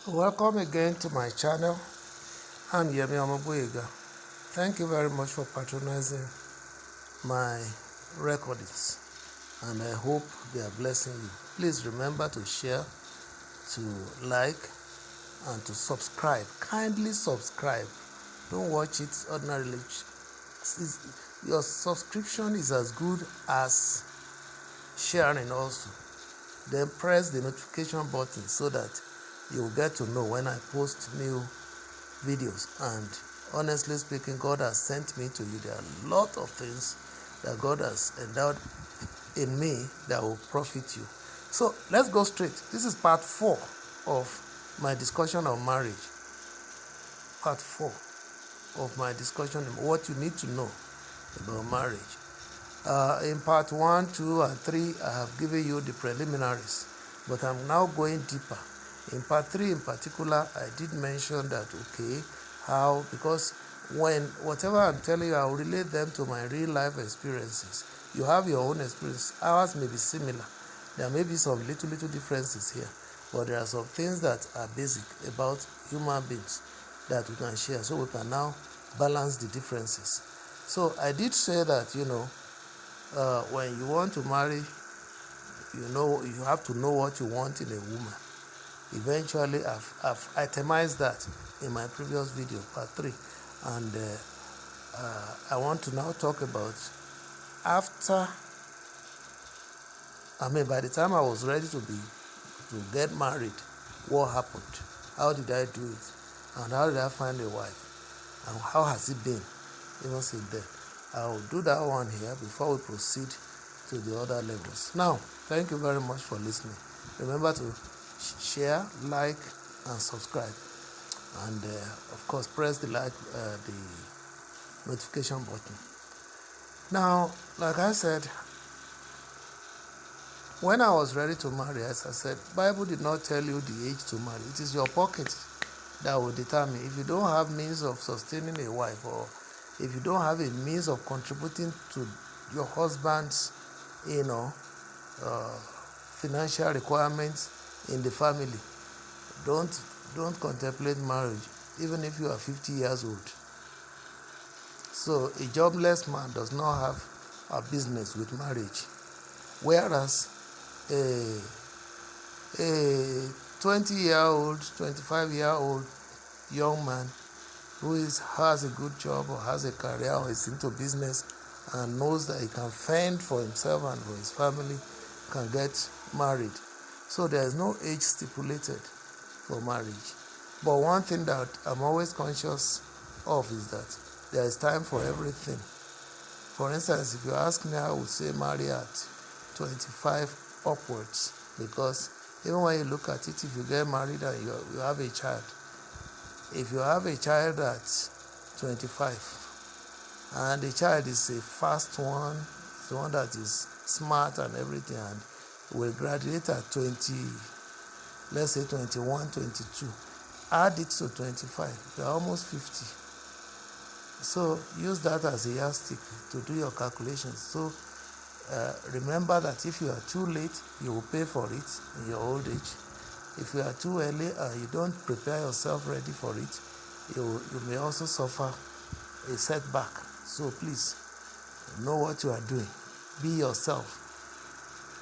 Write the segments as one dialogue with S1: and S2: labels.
S1: Welcome again to my channel. I'm Yemi Amabuega. Thank you very much for patronizing my recordings, and I hope they are blessing you. Please remember to share, to like, and to subscribe. Kindly subscribe. Don't watch it ordinarily. Your subscription is as good as sharing also. Then press the notification button so that you'll get to know when I post new videos. And honestly speaking, God has sent me to you. There are a lot of things that God has endowed in me that will profit you. So let's go straight. This is part 4 of my discussion on marriage. Part 4 of my discussion on what you need to know about marriage. In part 1, 2, and 3, I have given you the preliminaries, but I'm now going deeper. In part 3 in particular, I did mention that, because whatever I'm telling you, I will relate them to my real life experiences. You have your own experience. Ours may be similar. There may be some little differences here, but there are some things that are basic about human beings that we can share, so we can now balance the differences. So I did say that, when you want to marry, you have to know what you want in a woman. Eventually, I've itemized that in my previous video, part 3, and I want to now talk about by the time I was ready to get married, what happened? How did I do it? And how did I find a wife? And how has it been even since then? I'll do that one here before we proceed to the other levels. Now, thank you very much for listening. Remember to share, like, and subscribe. And of course, press the notification button. Now, like I said, when I was ready to marry, as I said, Bible did not tell you the age to marry. It is your pocket that will determine. If you don't have means of sustaining a wife, or if you don't have a means of contributing to your husband's, financial requirements in the family, don't contemplate marriage, even if you are 50 years old. So a jobless man does not have a business with marriage, whereas a 20-year-old, 25-year-old young man who has a good job or has a career or is into business and knows that he can fend for himself and for his family can get married. So there is no age stipulated for marriage. But one thing that I'm always conscious of is that there is time for everything. For instance, if you ask me, I would say marry at 25 upwards, because even when you look at it, if you get married and you have a child, if you have a child at 25 and the child is a fast one, the one that is smart and everything, and will graduate at 20, let's say 21, 22, add it to 25, you're almost 50. So use that as a yardstick to do your calculations. So remember that if you are too late, you will pay for it in your old age. If you are too early and you don't prepare yourself ready for it, you may also suffer a setback. So please, know what you are doing. Be yourself.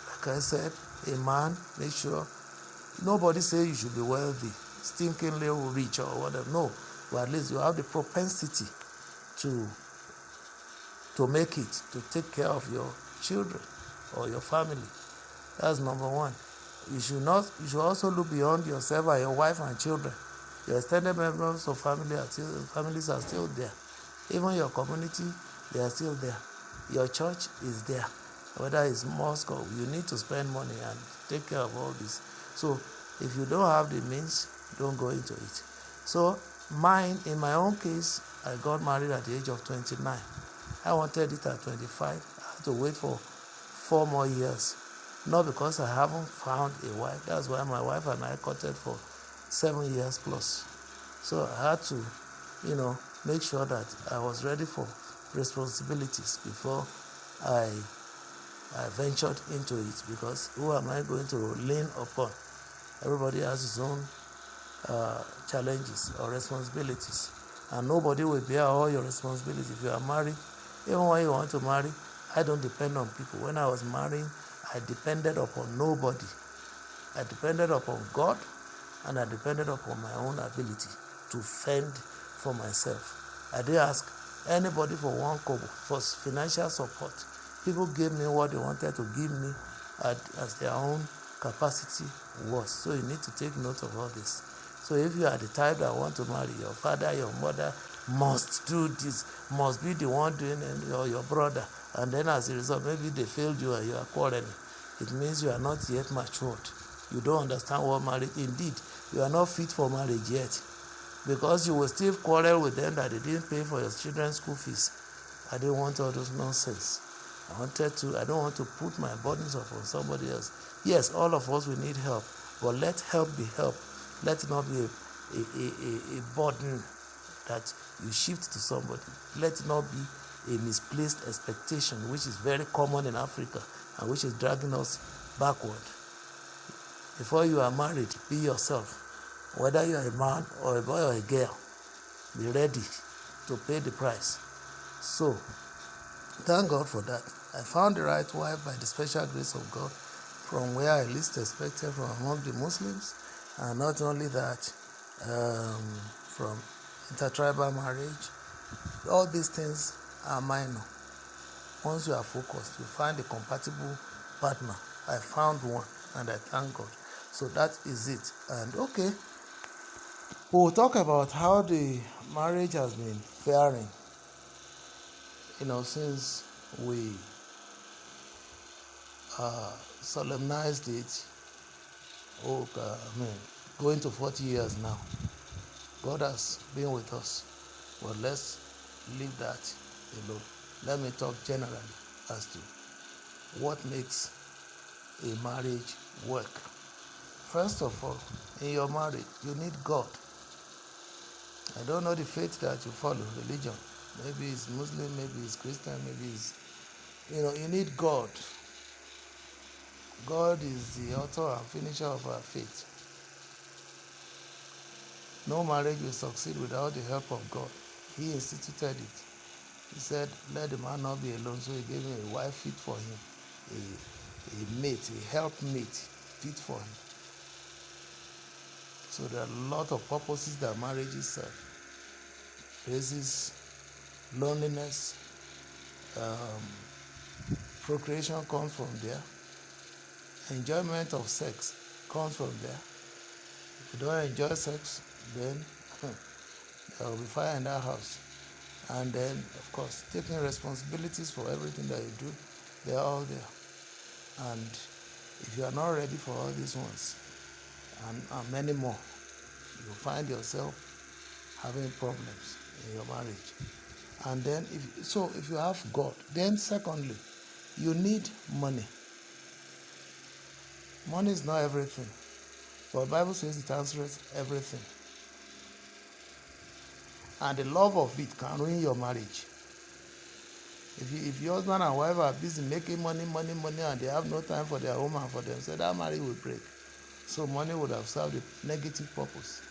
S1: Like I said, a man, make sure, nobody say you should be wealthy, stinkingly rich or whatever. No, but at least you have the propensity to make it, to take care of your children or your family. That's number one. You should also look beyond yourself and your wife and children. Your extended members of families are still there. Even your community, they are still there. Your church is there. Whether it's mosque or you need to spend money and take care of all this. So if you don't have the means, don't go into it. So in my own case, I got married at the age of 29. I wanted it at 25. I had to wait for 4 more years. Not because I haven't found a wife. That's why my wife and I courted for 7 years plus. So I had to, make sure that I was ready for responsibilities before I ventured into it, because who am I going to lean upon? Everybody has his own challenges or responsibilities. And nobody will bear all your responsibilities. If you are married, even when you want to marry, I don't depend on people. When I was marrying, I depended upon nobody. I depended upon God, and I depended upon my own ability to fend for myself. I didn't ask anybody for one kobo, for financial support. People gave me what they wanted to give me as their own capacity was. So you need to take note of all this. So if you are the type that want to marry, your father, your mother must do this, must be the one doing it, or your brother, and then as a result, maybe they failed you and you are quarreling. It means you are not yet matured. You don't understand what marriage, indeed, you are not fit for marriage yet. Because you will still quarrel with them that they didn't pay for your children's school fees. I didn't want all those nonsense. I don't want to put my burdens upon somebody else. Yes, all of us will need help, but let help be help. Let it not be a burden that you shift to somebody. Let it not be a misplaced expectation, which is very common in Africa and which is dragging us backward. Before you are married, be yourself. Whether you are a man or a boy or a girl, be ready to pay the price. So, thank God for that. I found the right wife by the special grace of God from where I least expected from among the Muslims. And not only that, from intertribal marriage. All these things are minor. Once you are focused, you find a compatible partner. I found one, and I thank God. So that is it. And okay, we'll talk about how the marriage has been faring, since we solemnized it. Going to 40 years now. God has been with us. But let's leave that alone. Let me talk generally as to what makes a marriage work. First of all, in your marriage, you need God. I don't know the faith that you follow, religion. Maybe it's Muslim, maybe it's Christian, maybe it's, you need God. God is the author and finisher of our faith. No marriage will succeed without the help of God. He instituted it. He said, let the man not be alone, so he gave him a wife fit for him, a mate, a helpmate fit for him. So there are a lot of purposes that marriages serve. Raises loneliness, procreation comes from there, enjoyment of sex comes from there. If you don't enjoy sex, then there will be fire in that house. And then, of course, taking responsibilities for everything that you do, they're all there. And if you are not ready for all these ones, and many more, you'll find yourself having problems in your marriage. And then, if you have God, then secondly, you need money. Money is not everything, but the Bible says it answers everything. And the love of it can ruin your marriage. If your husband and wife are busy making money, and they have no time for their home and for themselves, that marriage will break. So money would have served a negative purpose.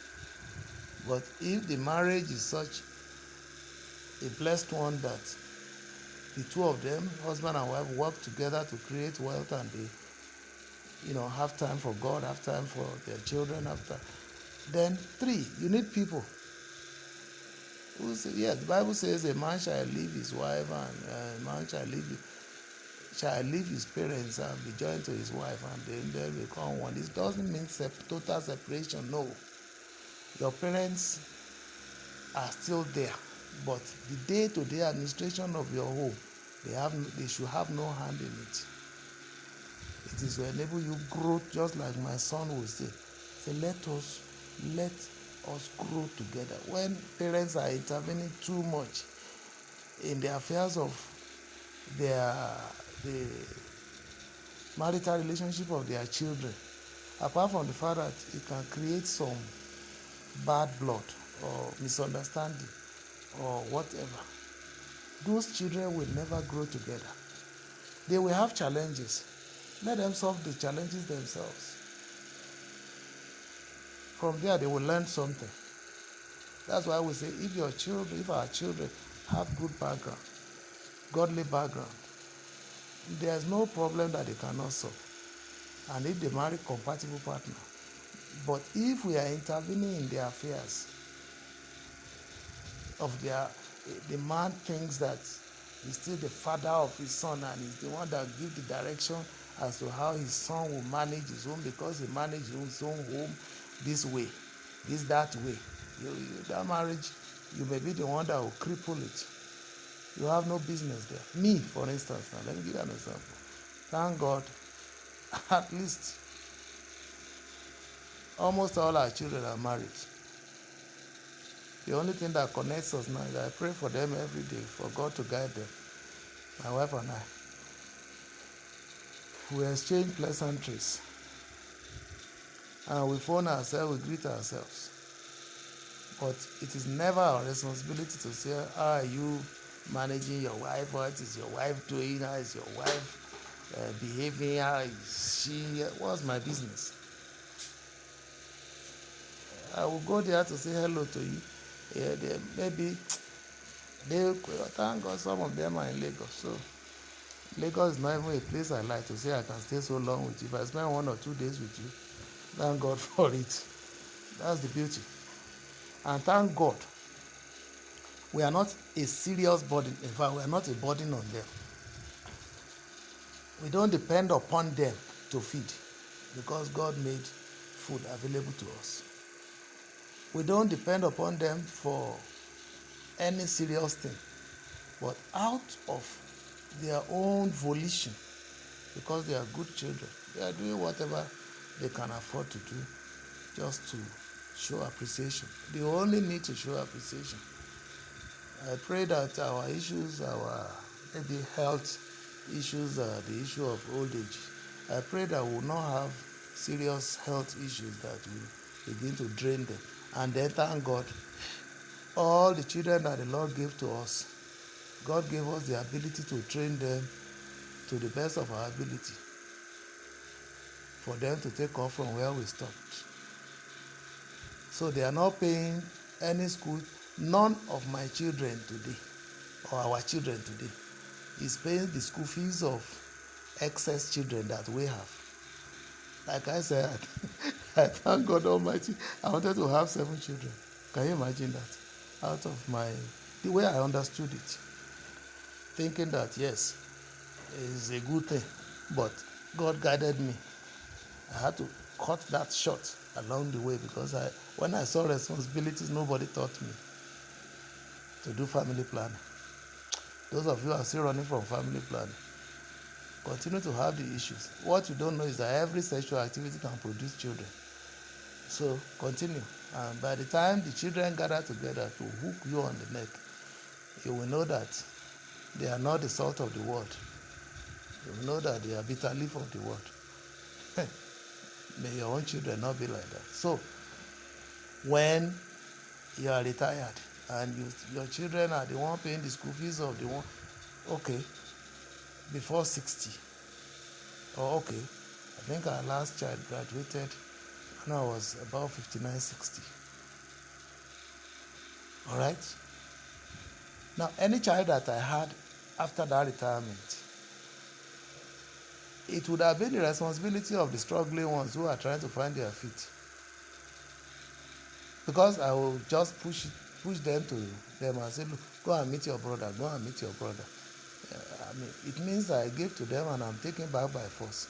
S1: But if the marriage is such a blessed one that the two of them, husband and wife, work together to create wealth, and they, have time for God, have time for their children, then three, you need people. The Bible says a man shall leave his wife, and a man shall leave his parents and be joined to his wife, and then they become one. This doesn't mean total separation. No, your parents are still there, but the day-to-day administration of your home, they should have no hand in it. It is to enable you growth, just like my son will say. Let us grow together. When parents are intervening too much in the affairs of the marital relationship of their children, apart from the fact that it can create some bad blood or misunderstanding or whatever, those children will never grow together. They will have challenges. Let them solve the challenges themselves. From there, they will learn something. That's why we say if our children have good background, godly background, there's no problem that they cannot solve. And if they marry compatible partner. But if we are intervening in their affairs of the man thinks that he's still the father of his son and he's the one that gives the direction as to how his son will manage his home because he managed his own home this way, that way. That marriage, you may be the one that will cripple it. You have no business there. Me, for instance, now let me give you an example. Thank God, at least almost all our children are married. The only thing that connects us now is I pray for them every day, for God to guide them. My wife and I. We exchange pleasantries. And we phone ourselves, we greet ourselves. But it is never our responsibility to say, how are you managing your wife? What is your wife doing? How is your wife behaving? How is she? What's my business? I will go there to say hello to you. Yeah, thank God some of them are in Lagos. So Lagos is not even a place I like to say I can stay so long with you. If I spend 1 or 2 days with you, thank God for it. That's the beauty. And thank God, we are not a serious burden. In fact, we are not a burden on them. We don't depend upon them to feed because God made food available to us. We don't depend upon them for any serious thing, but out of their own volition, because they are good children, they are doing whatever they can afford to do just to show appreciation. They only need to show appreciation. I pray that our issues, our maybe health issues, the issue of old age, I pray that we will not have serious health issues that will begin to drain them. And then thank God, all the children that the Lord gave to us, God gave us the ability to train them to the best of our ability for them to take off from where we stopped. So they are not paying any school. None of my children today, or our children today, is paying the school fees of excess children that we have. Like I said, I thank God Almighty, I wanted to have 7 children. Can you imagine that? Out of the way I understood it. Thinking that, yes, it's a good thing, but God guided me. I had to cut that short along the way because when I saw responsibilities, nobody taught me to do family planning. Those of you who are still running from family planning, continue to have the issues. What you don't know is that every sexual activity can produce children. So continue. And by the time the children gather together to hook you on the neck, you will know that they are not the salt of the world. You will know that they are bitter leaf of the world. May your own children not be like that. So when you are retired and your children are the one paying the school fees of the one, okay, before 60, or okay, I think our last child graduated when I was about 59, 60. All right? Now, any child that I had after that retirement, it would have been the responsibility of the struggling ones who are trying to find their feet. Because I will just push them to them and say, look, go and meet your brother, go and meet your brother. It means I give to them and I'm taken back by force.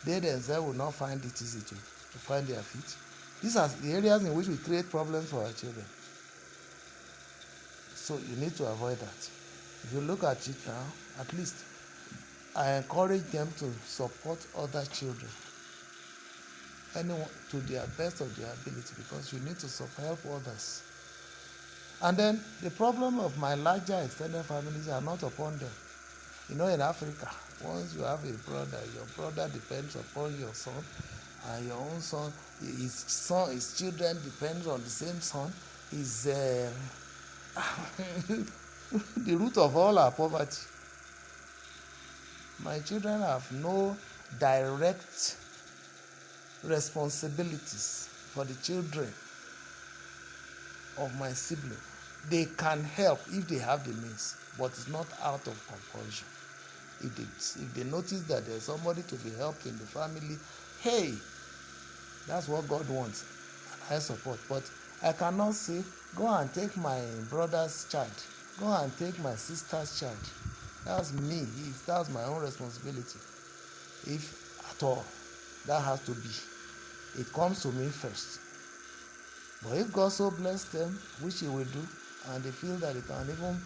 S1: They themselves will not find it easy to find their feet. These are the areas in which we create problems for our children. So you need to avoid that. If you look at it now, at least I encourage them to support other children, anyone to their best of their ability, because you need to help others. And then the problem of my larger extended families are not upon them. In Africa, once you have a brother, your brother depends upon your son, and your own son, his children depends on the same son. Is the root of all our poverty. My children have no direct responsibilities for the children of my sibling. They can help if they have the means, but it's not out of compulsion. If they notice that there's somebody to be helped in the family, hey, that's what God wants, and I support. But I cannot say, go and take my brother's child, go and take my sister's child. That's me. That's my own responsibility. If at all, that has to be. It comes to me first. But if God so bless them, which He will do, and they feel that they can even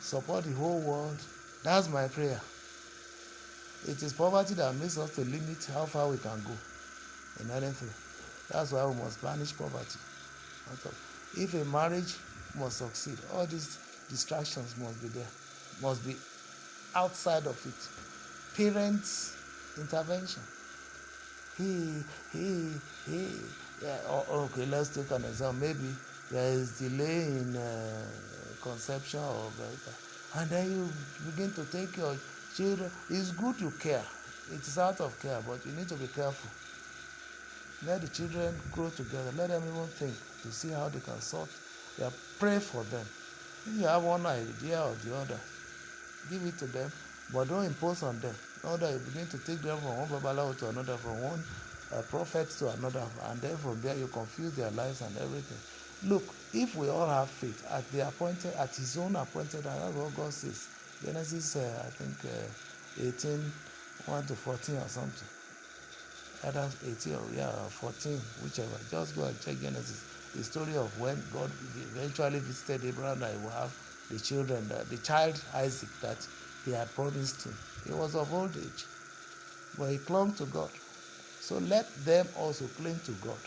S1: support the whole world, that's my prayer. It is poverty that makes us to limit how far we can go in anything. That's why we must banish poverty. If a marriage must succeed, all these distractions must be there, must be outside of it. Parents' intervention. Yeah, okay, let's take an example. Maybe there is delay in conception or and then you begin to take your children. It's good to care. It is out of care, but you need to be careful. Let the children grow together. Let them even think to see how they can sort. Yeah, pray for them. If you have one idea or the other, give it to them, but don't impose on them. Not that you begin to take them from one babalawo to another, from one prophet to another, and then from there you confuse their lives and everything. Look, if we all have faith at His own appointed, and that's what God says. Genesis, I think 18, 1 to 14 or something. Either 18 or 14, whichever. Just go and check Genesis. The story of when God eventually visited Abraham that he will have the children, the child Isaac that He had promised him. He was of old age, but he clung to God. So let them also cling to God.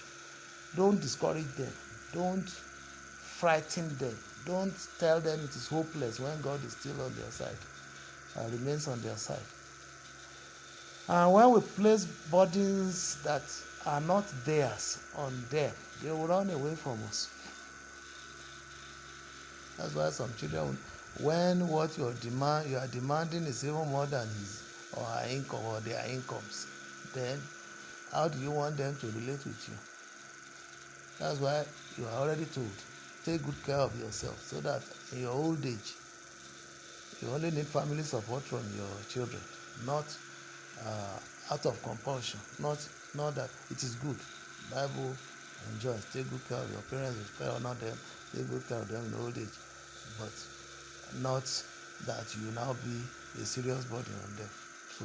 S1: Don't discourage them. Don't frighten them. Don't tell them it is hopeless when God is still on their side and remains on their side. And when we place burdens that are not theirs on them, they will run away from us. That's why some children, when what you are demanding is even more than his or her income or their incomes, then how do you want them to relate with you? That's why you are already told, take good care of yourself, so that in your old age, you only need family support from your children, not out of compulsion. Not that it is good. Bible enjoys, take good care of your parents, respect, honor them, take good care of them in old age, but not that you now be a serious burden on them. So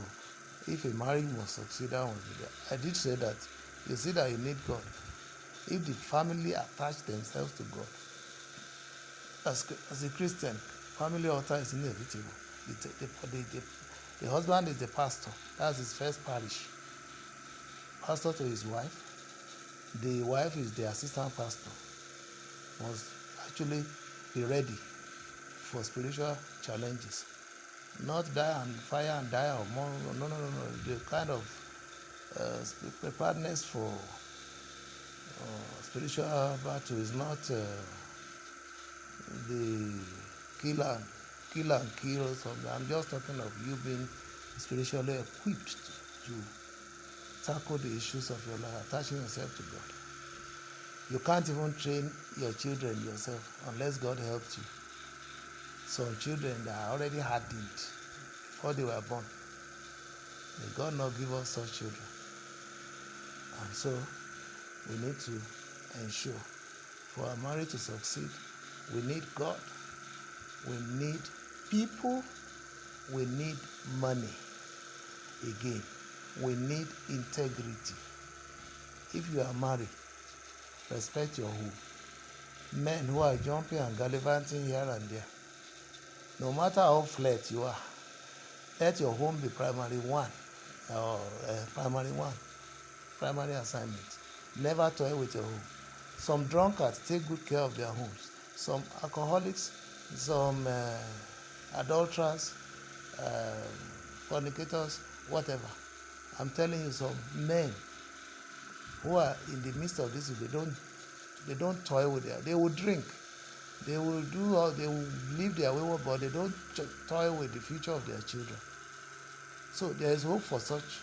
S1: if a marriage must succeed, that must be there. I did say that you see that you need God. If the family attach themselves to God, as a Christian, family altar is inevitable. The husband is the pastor. That's his first parish. Pastor to his wife. The wife is the assistant pastor. Must actually be ready for spiritual challenges. Not die and fire and die or more. No. The kind of preparedness for spiritual battle is not the kill and kill or something. I'm just talking of you being spiritually equipped to tackle the issues of your life, attaching yourself to God. You can't even train your children yourself unless God helps you. Some children that are already hardened before they were born. May God not give us such children. And so we need to ensure for our marriage to succeed, we need God, we need people, we need money. Again, we need integrity. If you are married, respect your home. Men who are jumping and gallivanting here and there, no matter how flat you are, let your home be primary assignment. Never toy with your home. Some drunkards take good care of their homes. Some alcoholics, some adulterers, fornicators, whatever. I'm telling you, some men who are in the midst of this, they don't toy with their. They will drink, they will do all, they will live their wayward, but they don't toy with the future of their children. So there is hope for such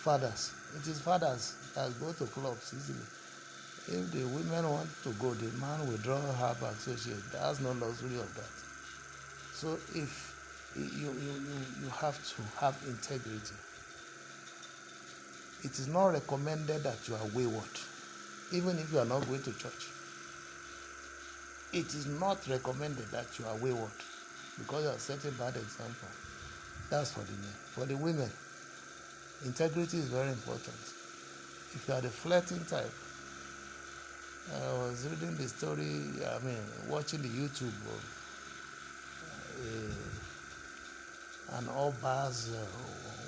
S1: fathers. It is fathers that go to clubs easily. If the women want to go, the man will draw her back, so she has no luxury of that. So if you have to have integrity. It is not recommended that you are wayward, even if you are not going to church. It is not recommended that you are wayward because you are setting bad example. That's for the men. For the women, integrity is very important. If you are the flirting type, I was reading the story, watching the YouTube of an Oba's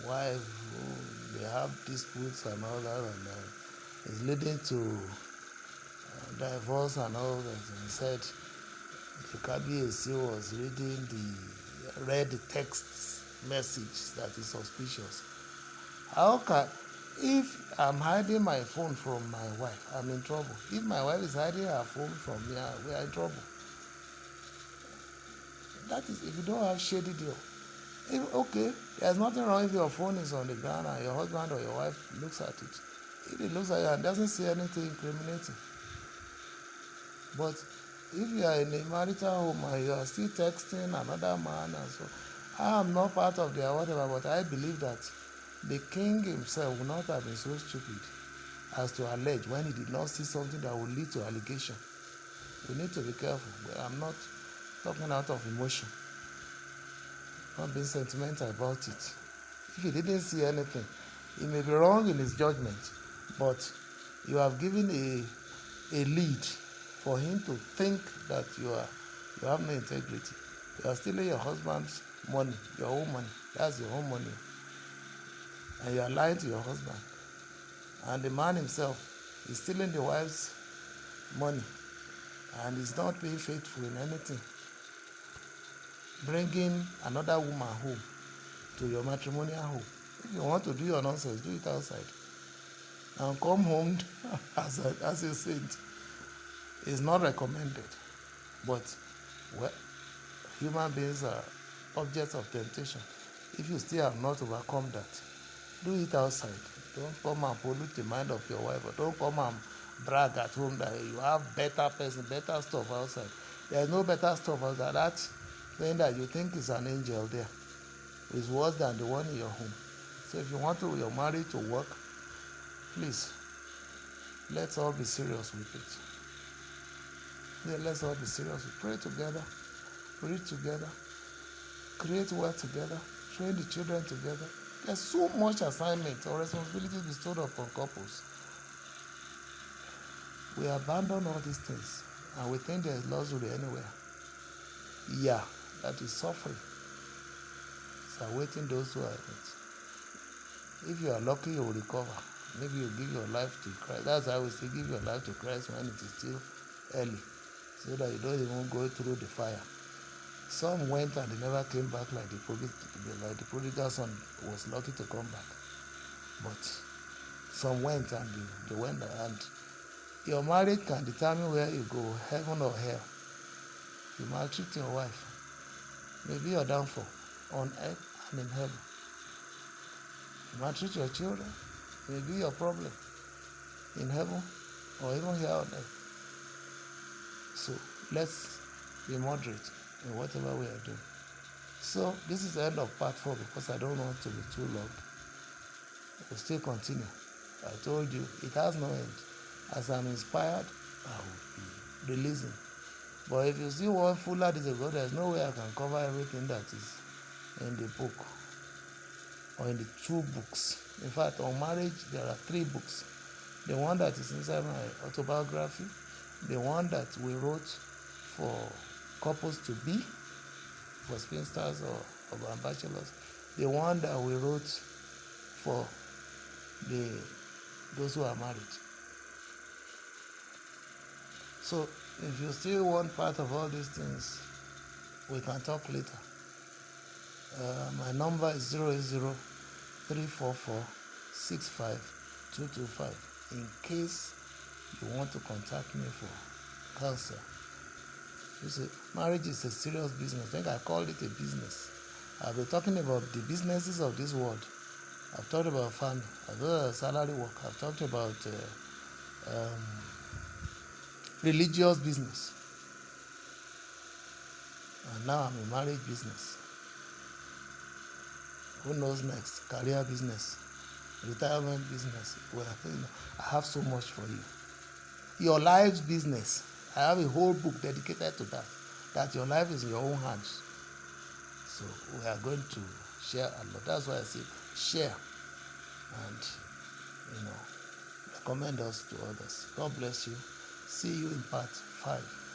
S1: wife who they have disputes and all that, and it's leading to divorce and all that. And he said the Kabiyesi was read the text message that is suspicious. How can, if I'm hiding my phone from my wife, I'm in trouble. If my wife is hiding her phone from me, we are in trouble. That is if you don't have shady deal. Okay, there's nothing wrong if your phone is on the ground and your husband or your wife looks at it. If he looks at it and doesn't see anything incriminating. But if you are in a marital home and you are still texting another man and so, I am not part of their whatever, but I believe that the king himself would not have been so stupid as to allege when he did not see something that would lead to allegation. We need to be careful. But I'm not talking out of emotion, not being sentimental about it. If he didn't see anything, he may be wrong in his judgment, but you have given a lead for him to think that you have no integrity. You are stealing your husband's money, your own money. That's your own money. And you are lying to your husband. And the man himself is stealing the wife's money and is not being faithful in anything. Bringing another woman home to your matrimonial home. If you want to do your nonsense, do it outside. And come home as a saint. It's not recommended. But human beings are objects of temptation. If you still have not overcome that, do it outside. Don't come and pollute the mind of your wife, or don't come and brag at home that you have better stuff outside. There is no better stuff outside. That thing that you think is an angel there is worse than the one in your home. So if you want your marriage to work, please, let's all be serious with it. Yeah, let's all be serious. Pray together, read together, create wealth together, train the children together. There's so much assignment or responsibility bestowed upon couples. We abandon all these things and we think there's luxury anywhere. Yeah, that is suffering. It's awaiting those who are in it. If you are lucky, you will recover. Maybe you give your life to Christ. That's how we say give your life to Christ when it is still early, so that you don't even go through the fire. Some went and they never came back like the prodigal son was lucky to come back. But some went and they went, and your marriage can determine where you go, heaven or hell. You maltreat your wife, maybe your downfall on earth and in heaven. You maltreat your children, maybe your problem in heaven or even here on earth. So let's be moderate in whatever we are doing. So this is the end of part 4 because I don't want to be too long. We'll still continue. I told you it has no end. As I'm inspired, I will be releasing. But if you see one fuller this ago, there's no way I can cover everything that is in the book or in the 2 books. In fact, on marriage, there are 3 books. The one that is inside my autobiography, the one that we wrote for couples to be, for spinsters or bachelors, the one that we wrote for those who are married. So if you still want part of all these things, we can talk later. My number is 080-344-65225 in case you want to contact me for counsel. You see, marriage is a serious business. I think I called it a business. I'll be talking about the businesses of this world I've talked about farming. I've talked about salary work. I've talked about religious business. And now I'm in marriage business. Who knows next? Career business, retirement business. Well, I have so much for you. Your life's business. I have a whole book dedicated to that. That your life is in your own hands. So we are going to share a lot. That's why I say share and recommend us to others. God bless you. See you in part 5.